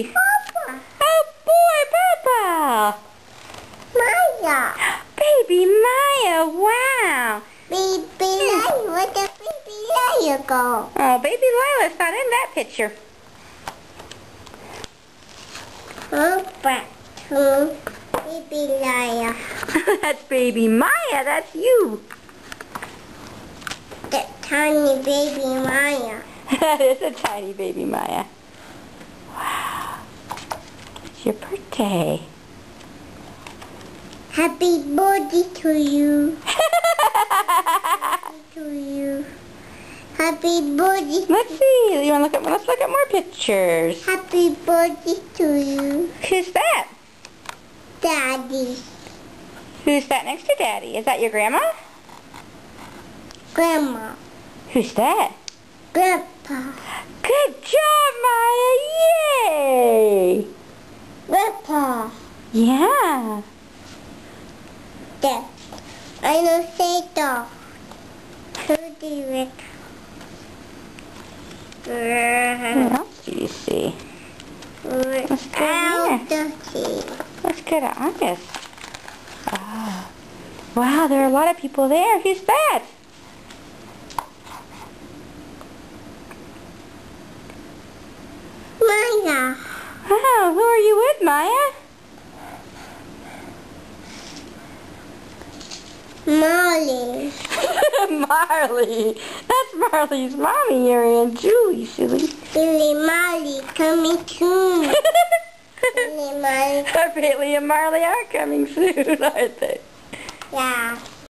baby? Papa. Oh boy, Papa. Maya. Baby Maya, wow. Baby Lila. Where did baby Lila go? Oh, baby Lila's not in that picture. Papa. Baby Lila. That's baby Maya, that's you. That tiny baby Maya. That is a tiny baby Maya. Wow. It's your birthday. Happy birthday to you. To you. Happy birthday. Let's see. You want to look at? Let's look at more pictures. Happy birthday to you, Who's that? Daddy. Who's that next to Daddy? Is that your grandma? Grandma. Who's that? Grandpa. Good job, Maya. Yay! Grandpa. Yeah. Dad. I don't say dog. Who do it? What else do you see? Let's go here. Let's go to August. Oh. Wow, there are a lot of people there. Who's that? Maya. Oh, who are you with, Maya? Molly. Marley. That's Marley's mommy, your Aunt Julie, silly. Billy Molly coming soon. Billy Molly. Bailey and Marley are coming soon, aren't they? Yeah.